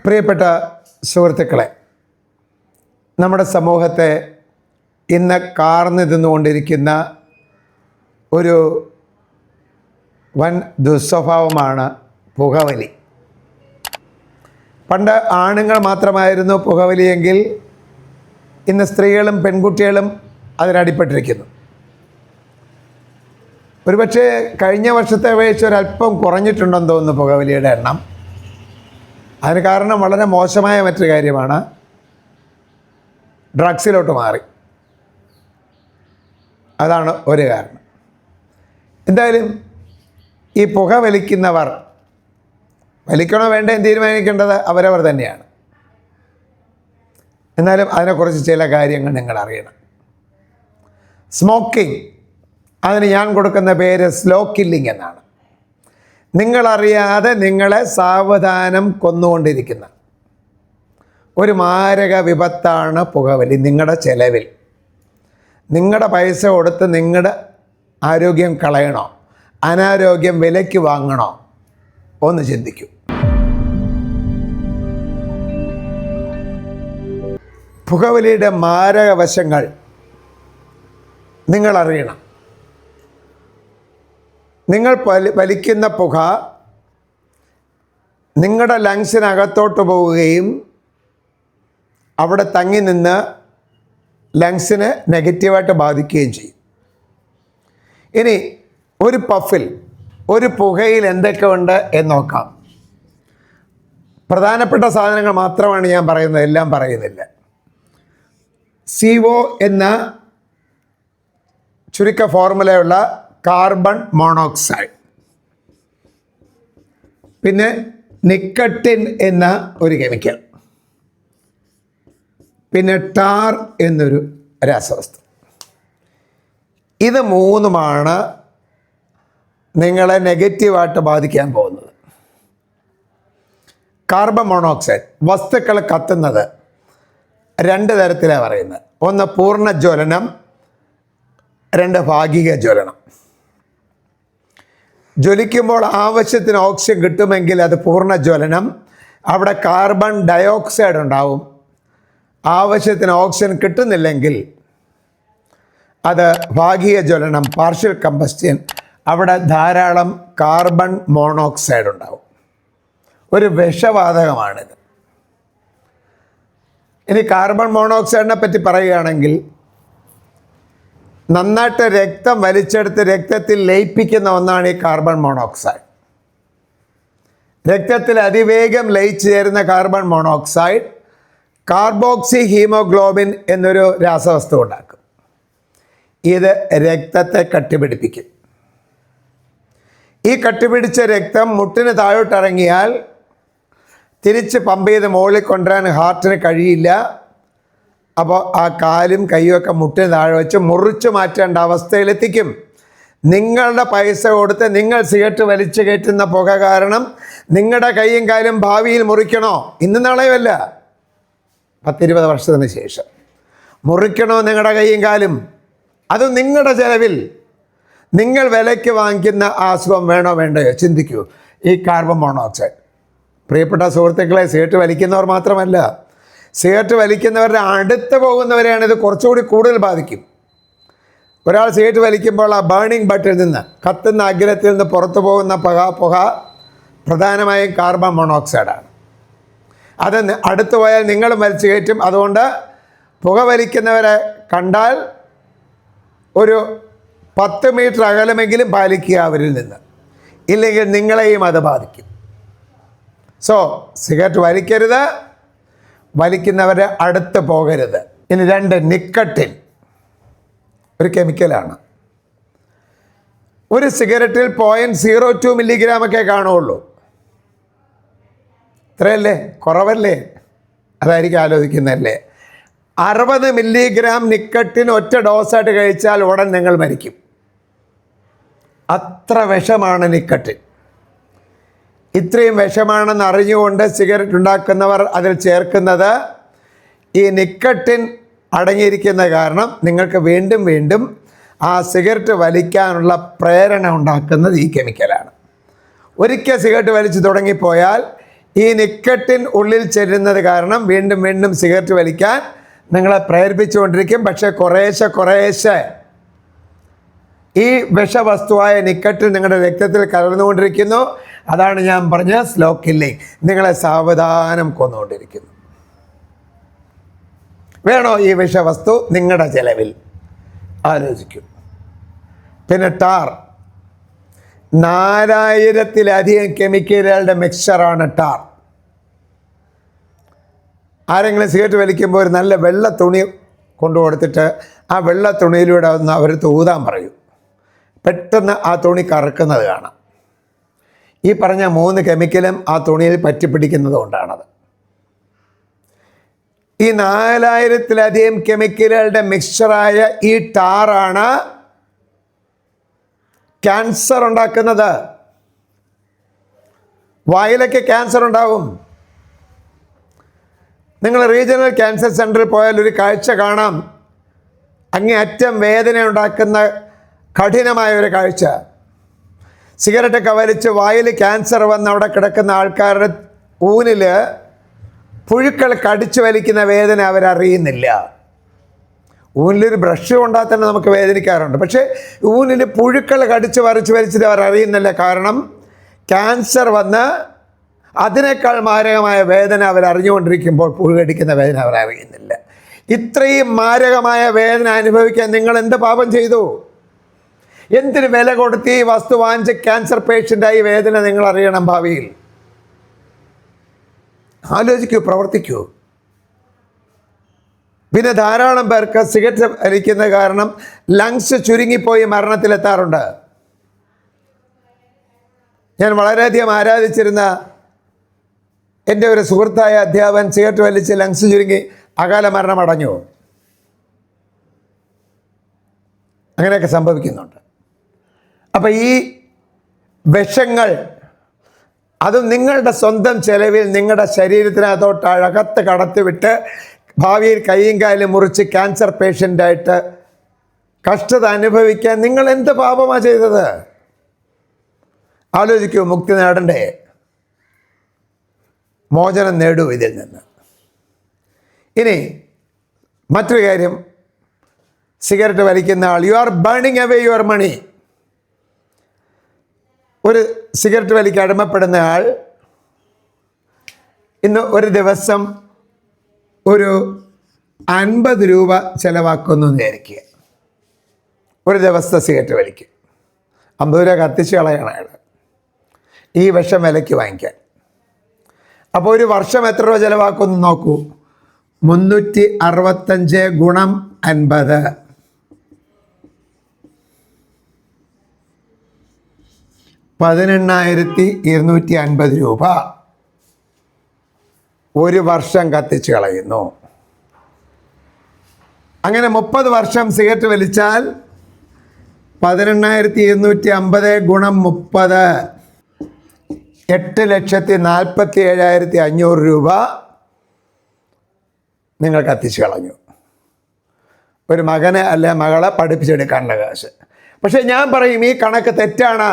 പ്രിയപ്പെട്ട സുഹൃത്തുക്കളെ, നമ്മുടെ സമൂഹത്തെ ഇന്ന് കാർന്നു തിന്നുകൊണ്ടിരിക്കുന്ന ഒരു വൻ ദുസ്വഭാവമാണ് പുകവലി. പണ്ട് ആണുങ്ങൾ മാത്രമായിരുന്നു പുകവലിയെങ്കിൽ ഇന്ന് സ്ത്രീകളും പെൺകുട്ടികളും അതിനടിപ്പെട്ടിരിക്കുന്നു. ഒരുപക്ഷെ കഴിഞ്ഞ വർഷത്തെ അപേക്ഷിച്ച് ഒരല്പം കുറഞ്ഞിട്ടുണ്ടെന്ന് തോന്നുന്നു പുകവലിയുടെ എണ്ണം. അതിന് കാരണം വളരെ മോശമായ മറ്റൊരു കാര്യമാണ്, ഡ്രഗ്സിലോട്ട് മാറി. അതാണ് ഒരു കാരണം. എന്തായാലും ഈ പുക വലിക്കുന്നവർ വലിക്കണോ വേണ്ടേ എന്ന് തീരുമാനിക്കേണ്ടത് അവരവർ തന്നെയാണ്. എന്നാലും അതിനെക്കുറിച്ച് ചില കാര്യങ്ങൾ നിങ്ങൾ അറിയണം. സ്മോക്കിംഗ്, അതിന് ഞാൻ കൊടുക്കുന്ന പേര് സ്ലോ കില്ലിംഗ് എന്നാണ്. നിങ്ങളറിയാതെ നിങ്ങളെ സാവധാനം കൊന്നുകൊണ്ടിരിക്കുന്ന ഒരു മാരക വിപത്താണ് പുകവലി. നിങ്ങളുടെ ചെലവിൽ നിങ്ങളുടെ പൈസ കൊടുത്ത് നിങ്ങളുടെ ആരോഗ്യം കളയണോ, അനാരോഗ്യം വിലയ്ക്ക് വാങ്ങണോ? ഒന്ന് ചിന്തിക്കൂ. പുകവലിയുടെ മാരക വശങ്ങൾ നിങ്ങളറിയണം. നിങ്ങൾ വലിക്കുന്ന പുക നിങ്ങളുടെ ലങ്സിനകത്തോട്ട് പോവുകയും അവിടെ തങ്ങി നിന്ന് ലങ്സിനെ നെഗറ്റീവായിട്ട് ബാധിക്കുകയും ചെയ്യും. ഇനി ഒരു പഫിൽ, ഒരു പുകയിൽ എന്തൊക്കെ ഉണ്ട് എന്ന് നോക്കാം. പ്രധാനപ്പെട്ട സാധനങ്ങൾ മാത്രമാണ് ഞാൻ പറയുന്നത്, എല്ലാം പറയുന്നില്ല. CO എന്ന ചുരുക്ക ഫോർമുലയുള്ള കാർബൺ മോണോക്സൈഡ്, പിന്നെ നിക്കട്ടിൻ എന്ന ഒരു കെമിക്കൽ, പിന്നെ ടാർ എന്നൊരു രാസവസ്തു. ഇത് മൂന്നുമാണ് നിങ്ങളെ നെഗറ്റീവായിട്ട് ബാധിക്കാൻ പോകുന്നത്. കാർബൺ മോണോക്സൈഡ് വസ്തുക്കൾ കത്തുന്നത് രണ്ട് തരത്തിലാണ് പറയുന്നത്. ഒന്ന് പൂർണ്ണ ജ്വലനം, രണ്ട് ഭാഗിക ജ്വലനം. ജ്വലിക്കുമ്പോൾ ആവശ്യത്തിന് ഓക്സിജൻ കിട്ടുമെങ്കിൽ അത് പൂർണ്ണ ജ്വലനം. അവിടെ കാർബൺ ഡയോക്സൈഡ് ഉണ്ടാവും. ആവശ്യത്തിന് ഓക്സിജൻ കിട്ടുന്നില്ലെങ്കിൽ അത് ഭാഗിക ജ്വലനം, പാർഷ്യൽ കമ്പസ്റ്റൻ. അവിടെ ധാരാളം കാർബൺ മോണോക്സൈഡ് ഉണ്ടാവും. ഒരു വിഷവാതകമാണിത്. ഇനി കാർബൺ മോണോക്സൈഡിനെ പറ്റി പറയുകയാണെങ്കിൽ, നന്നായിട്ട് രക്തം വലിച്ചെടുത്ത് രക്തത്തിൽ ലയിപ്പിക്കുന്ന ഒന്നാണ് ഈ കാർബൺ മോണോക്സൈഡ്. രക്തത്തിൽ അതിവേഗം ലയിച്ചു ചേരുന്ന കാർബൺ മോണോക്സൈഡ് കാർബോക്സി ഹീമോഗ്ലോബിൻ എന്നൊരു രാസവസ്തു ഉണ്ടാക്കും. ഇത് രക്തത്തെ കട്ടിപിടിപ്പിക്കും. ഈ കട്ടിപിടിച്ച രക്തം മുട്ടിന് താഴോട്ടിറങ്ങിയാൽ തിരിച്ച് പമ്പ് ചെയ്ത് മുകളിൽ കൊണ്ടുവരാൻ ഹാർട്ടിന് കഴിയില്ല. അപ്പോൾ ആ കാലും കൈയൊക്കെ മുട്ടിന് താഴെ വെച്ച് മുറിച്ച് മാറ്റേണ്ട അവസ്ഥയിലെത്തിക്കും. നിങ്ങളുടെ പൈസ കൊടുത്ത് നിങ്ങൾ സിഗരറ്റ് വലിച്ചു കയറ്റുന്ന പുക കാരണം നിങ്ങളുടെ കൈയും കാലും ഭാവിയിൽ മുറിക്കണോ? ഇന്ന് നാളെയുമല്ല, 10-20 വർഷത്തിന് ശേഷം മുറിക്കണോ നിങ്ങളുടെ കൈയും കാലും? അതും നിങ്ങളുടെ ചെലവിൽ. നിങ്ങൾ വിലയ്ക്ക് വാങ്ങിക്കുന്ന ആ അസുഖം വേണോ വേണ്ടയോ? ചിന്തിക്കൂ. ഈ കാർബൺ മോണോക്സൈഡ്, പ്രിയപ്പെട്ട സുഹൃത്തുക്കളെ, സിഗരറ്റ് വലിക്കുന്നവർ മാത്രമല്ല, സിഗരറ്റ് വലിക്കുന്നവരുടെ അടുത്ത് പോകുന്നവരെയാണ് ഇത് കുറച്ചുകൂടി കൂടുതൽ ബാധിക്കും. ഒരാൾ സിഗരറ്റ് വലിക്കുമ്പോൾ ആ ബേണിംഗ് ബട്ടിൽ നിന്ന്, കത്തുന്ന അഗ്രത്തിൽ നിന്ന് പുറത്തു പോകുന്ന പുക പ്രധാനമായും കാർബൺ മോണോക്സൈഡാണ്. അത് അടുത്ത് പോയാൽ നിങ്ങളും വലിച്ചു കയറ്റും. അതുകൊണ്ട് പുക വലിക്കുന്നവരെ കണ്ടാൽ ഒരു 10 മീറ്റർ അകലമെങ്കിലും പാലിക്കുക അവരിൽ നിന്ന്, ഇല്ലെങ്കിൽ നിങ്ങളെയും അത് ബാധിക്കും. സോ സിഗരറ്റ് വലിക്കരുത്, വലിക്കുന്നവരെ അടുത്ത് പോകരുത്. ഇനി 2, നിക്കട്ടിൻ ഒരു കെമിക്കലാണ്. ഒരു സിഗരറ്റിൽ 0.02 മില്ലിഗ്രാമൊക്കെ കാണുള്ളൂ. ഇത്രയല്ലേ? കുറവല്ലേ? അതായിരിക്കും ആലോചിക്കുന്നതല്ലേ. 60 മില്ലിഗ്രാം നിക്കട്ടിൻ ഒറ്റ ഡോസായിട്ട് കഴിച്ചാൽ ഉടൻ നിങ്ങൾ മരിക്കും. അത്ര വിഷമാണ് നിക്കട്ടിൻ. ഇത്രയും വിഷമാണെന്ന് അറിഞ്ഞുകൊണ്ട് സിഗരറ്റ് ഉണ്ടാക്കുന്നവർ അതിൽ ചേർക്കുന്നത് ഈ നിക്കട്ടിൻ അടങ്ങിയിരിക്കുന്ന കാരണം നിങ്ങൾക്ക് വീണ്ടും വീണ്ടും ആ സിഗരറ്റ് വലിക്കാനുള്ള പ്രേരണ ഉണ്ടാക്കുന്നത് ഈ കെമിക്കലാണ്. ഒരിക്കൽ സിഗരറ്റ് വലിച്ചു തുടങ്ങിപ്പോയാൽ ഈ നിക്കട്ടിൻ ഉള്ളിൽ ചെല്ലുന്നത് കാരണം വീണ്ടും വീണ്ടും സിഗരറ്റ് വലിക്കാൻ നിങ്ങളെ പ്രേരിപ്പിച്ചുകൊണ്ടിരിക്കും. പക്ഷേ കുറേശ്ശെ ഈ വിഷവസ്തുവായ നിക്കട്ടിൻ നിങ്ങളുടെ രക്തത്തിൽ കലർന്നുകൊണ്ടിരിക്കുന്നു. അതാണ് ഞാൻ പറഞ്ഞ സ്ലോ കില്ലിങ്. നിങ്ങളെ സാവധാനം കൊന്നുകൊണ്ടിരിക്കുന്നു. വേണോ ഈ വിഷവസ്തു? നിങ്ങളുടെ ചെലവിൽ ആലോചിക്കൂ. പിന്നെ ടാർ, 4000-ലധികം കെമിക്കലുകളുടെ മിക്സ്ചറാണ് ടാർ. ആരെങ്കിലും സിഗരറ്റ് വലിക്കുമ്പോൾ ഒരു നല്ല വെള്ള തുണി കൊണ്ടു കൊടുത്തിട്ട് ആ വെള്ള തുണിയിലൂടെ ഒന്ന് അവർ തൂതാൻ പറയും. പെട്ടെന്ന് ആ തുണി കറക്കുന്നത് കാണാം. ഈ പറഞ്ഞ 3 കെമിക്കലും ആ തുണിയിൽ പറ്റിപ്പിടിക്കുന്നത് കൊണ്ടാണത്. ഈ 4000-ലധികം കെമിക്കലുകളുടെ മിക്സ്ചറായ ഈ ടാറാണ് ക്യാൻസർ ഉണ്ടാക്കുന്നത്. വായിലൊക്കെ ക്യാൻസർ ഉണ്ടാവും. നിങ്ങൾ റീജിയണൽ ക്യാൻസർ സെൻറ്ററിൽ പോയാൽ ഒരു കാഴ്ച കാണാം. അങ്ങേയറ്റം വേദന ഉണ്ടാക്കുന്ന കഠിനമായ ഒരു കാഴ്ച. സിഗരറ്റൊക്കെ വലിച്ച് വായിൽ ക്യാൻസർ വന്ന് അവിടെ കിടക്കുന്ന ആൾക്കാരുടെ ഊനിൽ പുഴുക്കൾ കടിച്ചു വലിക്കുന്ന വേദന അവരറിയുന്നില്ല. ഊനിലൊരു ബ്രഷ് കൊണ്ടാൽ തന്നെ നമുക്ക് വേദനിക്കാറുണ്ട്. പക്ഷേ ഊനിൽ പുഴുക്കൾ കടിച്ച് വലിച്ചിട്ട് അവർ അറിയുന്നില്ല. കാരണം ക്യാൻസർ വന്ന് അതിനേക്കാൾ മാരകമായ വേദന അവരറിഞ്ഞുകൊണ്ടിരിക്കുമ്പോൾ പുഴു കടിക്കുന്ന വേദന അവരറിയുന്നില്ല. ഇത്രയും മാരകമായ വേദന അനുഭവിക്കാൻ നിങ്ങൾ എന്ത് പാപം ചെയ്തു? എന്തിന് വില കൊടുത്ത് ഈ വസ്തു വാങ്ങിച്ച് ക്യാൻസർ പേഷ്യൻ്റായി വേദന നിങ്ങൾ അറിയണം ഭാവിയിൽ? ആലോചിക്കൂ, പ്രവർത്തിക്കൂ. പിന്നെ ധാരാളം പേർക്ക് സിഗരറ്റ് വലിക്കുന്ന കാരണം ലങ്സ് ചുരുങ്ങിപ്പോയി മരണത്തിലെത്താറുണ്ട്. ഞാൻ വളരെയധികം ആരാധിച്ചിരുന്ന എൻ്റെ ഒരു സുഹൃത്തായ അധ്യാപകൻ സിഗരറ്റ് വലിച്ച് ലങ്സ് ചുരുങ്ങി അകാല മരണം അടഞ്ഞു. അങ്ങനെയൊക്കെ സംഭവിക്കുന്നുണ്ട്. അപ്പം ഈ വിഷങ്ങൾ അതും നിങ്ങളുടെ സ്വന്തം ചെലവിൽ നിങ്ങളുടെ ശരീരത്തിനകത്തോട്ട് അകത്ത് കടത്തിവിട്ട് ഭാവിയിൽ കൈയും കാലും മുറിച്ച് ക്യാൻസർ പേഷ്യൻ്റായിട്ട് കഷ്ടത അനുഭവിക്കാൻ നിങ്ങൾ എന്ത് പാപമാണ് ചെയ്തത്? ആലോചിക്കൂ. മുക്തി നേടണ്ടേ? മോചനം നേടൂ ഇതിൽ നിന്ന്. ഇനി മറ്റൊരു കാര്യം, സിഗരറ്റ് വലിക്കുന്ന ആൾ, you are burning away your money. ഒരു സിഗരറ്റ് വലിക്ക് അടിമപ്പെടുന്ന ആൾ ഇന്ന് ഒരു ദിവസം ഒരു 50 രൂപ ചിലവാക്കുന്നു വിചാരിക്കുക. ഒരു ദിവസത്തെ സിഗരറ്റ് വലിക്ക് 50 രൂപ കത്തിച്ച് കളയണം അയാൾ ഈ വിഷം വിലയ്ക്ക് വാങ്ങിക്കാൻ. അപ്പോൾ ഒരു വർഷം എത്ര രൂപ ചിലവാക്കുമെന്ന് നോക്കൂ. 365 ഗുണം 50, 18,250 രൂപ ഒരു വർഷം കത്തിച്ച് കളയുന്നു. അങ്ങനെ 30 വർഷം സിഗരറ്റ് വലിച്ചാൽ 18,250 ഗുണം 30, 8,47,500 രൂപ നിങ്ങൾ കത്തിച്ച് കളഞ്ഞു. ഒരു മകനെ അല്ലെ മകളെ പഠിപ്പിച്ചെടുക്കാനുള്ള കാശ്. പക്ഷേ ഞാൻ പറയും ഈ കണക്ക് തെറ്റാണ്.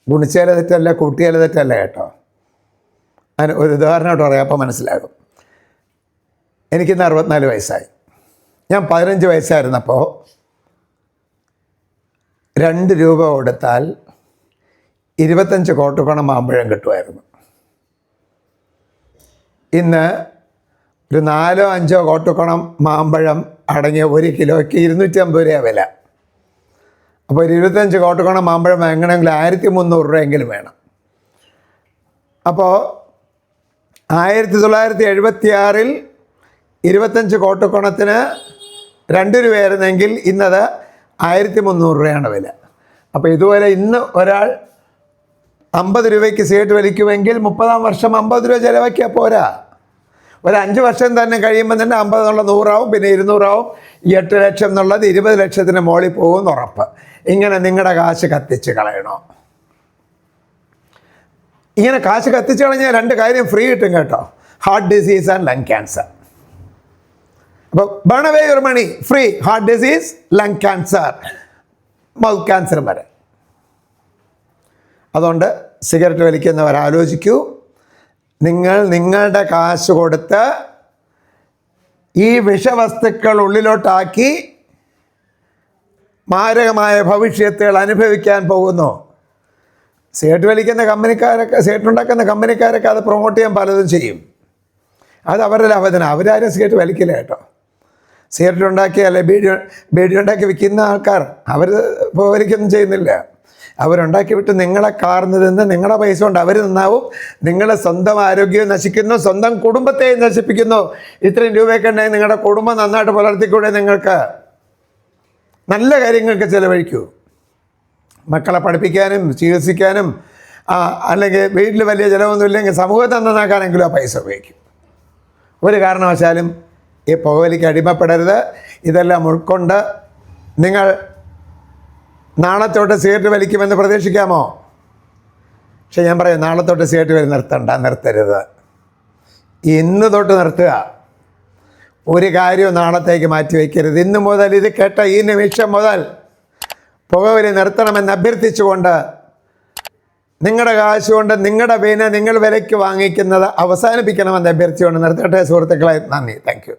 ഗുണിച്ചാൽ തെറ്റല്ല, കൂട്ടിയാൽ തെറ്റല്ല കേട്ടോ. അതിന് ഒരു ഉദാഹരണമായിട്ട് പറയാം, അപ്പോൾ മനസ്സിലാകും. എനിക്കിന്ന് 64 വയസ്സായി. ഞാൻ 15 വയസ്സായിരുന്നപ്പോൾ 2 രൂപ കൊടുത്താൽ 25 കോട്ടുകോണം മാമ്പഴം കിട്ടുമായിരുന്നു. ഇന്ന് ഒരു 4-5 കോട്ടുകോണം മാമ്പഴം അടങ്ങിയ 1 കിലോയ്ക്ക് 250 രൂപ വില. അപ്പോൾ ഒരു 25 കോട്ടുകോണം മാമ്പഴം വാങ്ങണമെങ്കിൽ 1,300 രൂപയെങ്കിലും വേണം. അപ്പോൾ 1976-ൽ 25 കോട്ടുകോണത്തിന് 2 രൂപയായിരുന്നെങ്കിൽ ഇന്നത് 1,300 രൂപയാണ് വില. അപ്പോൾ ഇതുപോലെ ഇന്ന് ഒരാൾ 50 രൂപയ്ക്ക് സിഗരറ്റ് വലിക്കുമെങ്കിൽ 30-ാം വർഷം 50 രൂപ ചിലവാക്കിയാൽ പോരാ. ഒരു 5 വർഷം തന്നെ കഴിയുമ്പോൾ തന്നെ 50 എന്നുള്ളത് 100 ആവും, പിന്നെ 200 ആവും. 8 ലക്ഷം എന്നുള്ളത് 20 ലക്ഷത്തിന് മുകളിൽ പോകുമെന്ന് ഉറപ്പ്. ഇങ്ങനെ നിങ്ങളുടെ കാശ് കത്തിച്ച് കളയണോ? ഇങ്ങനെ കാശ് കത്തിച്ച് കളഞ്ഞാൽ 2 കാര്യം ഫ്രീ കിട്ടും കേട്ടോ. Heart disease and lung cancer. അപ്പോൾ burn away your money, free heart disease, lung cancer, mouth cancer വരെ. അതുകൊണ്ട് സിഗരറ്റ് വലിക്കുന്നവർ ആലോചിക്കൂ. നിങ്ങൾ നിങ്ങളുടെ കാശ് കൊടുത്ത് ഈ വിഷവസ്തുക്കൾ ഉള്ളിലോട്ടാക്കി മാരകമായ ഭവിഷ്യത്തുകൾ അനുഭവിക്കാൻ പോകുന്നു. സിഗരറ്റ് വലിക്കുന്ന കമ്പനിക്കാരൊക്കെ, സിഗരറ്റ് ഉണ്ടാക്കുന്ന കമ്പനിക്കാരൊക്കെ അത് പ്രൊമോട്ട് ചെയ്യാൻ പലതും ചെയ്യും. അത് അവരുടെ ലാഭത്തിന്. അവരാരും സിഗരറ്റ് വലിക്കില്ല കേട്ടോ. സിഗരറ്റ് ഉണ്ടാക്കി അല്ലെ ബീഡി ഉണ്ടാക്കി വിൽക്കുന്ന ആൾക്കാർ അവർ പുകവലിക്കൊന്നും ചെയ്യുന്നില്ല. അവരുണ്ടാക്കി വിട്ട് നിങ്ങളെ കാർന്ന് നിന്ന് നിങ്ങളുടെ പൈസ കൊണ്ട് അവർ നന്നാവും. നിങ്ങളുടെ സ്വന്തം ആരോഗ്യവും നശിക്കുന്നു, സ്വന്തം കുടുംബത്തെയും നശിപ്പിക്കുന്നു. ഇത്രയും രൂപയൊക്കെ ഉണ്ടെങ്കിൽ നിങ്ങളുടെ കുടുംബം നന്നായിട്ട് പുലർത്തിക്കൂടെ? നിങ്ങൾക്ക് നല്ല കാര്യങ്ങൾക്ക് ചിലവഴിക്കൂ. മക്കളെ പഠിപ്പിക്കാനും ചികിത്സിക്കാനും അല്ലെങ്കിൽ വീട്ടിൽ വലിയ ചിലവൊന്നും ഇല്ലെങ്കിൽ സമൂഹത്തെ നന്നാക്കാനെങ്കിലും ആ പൈസ ഉപയോഗിക്കും. ഒരു കാരണവശാലും ഈ പുകവലിക്ക് അടിമപ്പെടരുത്. ഇതെല്ലാം ഉൾക്കൊണ്ട് നിങ്ങൾ നാളെ തൊട്ട് സിഗരറ്റ് വലിക്കുമെന്ന് പ്രതീക്ഷിക്കാമോ? പക്ഷെ ഞാൻ പറയാം, നാളെ തൊട്ട് സിഗരറ്റ് വലി നിർത്തരുത്. ഇന്ന് തൊട്ട് നിർത്തുക. ഒരു കാര്യവും നാളത്തേക്ക് മാറ്റി വയ്ക്കരുത്. ഇന്ന് മുതൽ, ഇത് കേട്ട ഈ നിമിഷം മുതൽ പുകവലി നിർത്തണമെന്ന് അഭ്യർത്ഥിച്ചുകൊണ്ട് നിങ്ങളുടെ കാശുകൊണ്ട് നിങ്ങളുടെ വീന നിങ്ങൾ വിലയ്ക്ക് വാങ്ങിക്കുന്നത് അവസാനിപ്പിക്കണമെന്ന് അഭ്യർത്ഥിച്ചുകൊണ്ട് നിർത്തട്ടെ സുഹൃത്തുക്കളെ. നന്ദി. Thank you.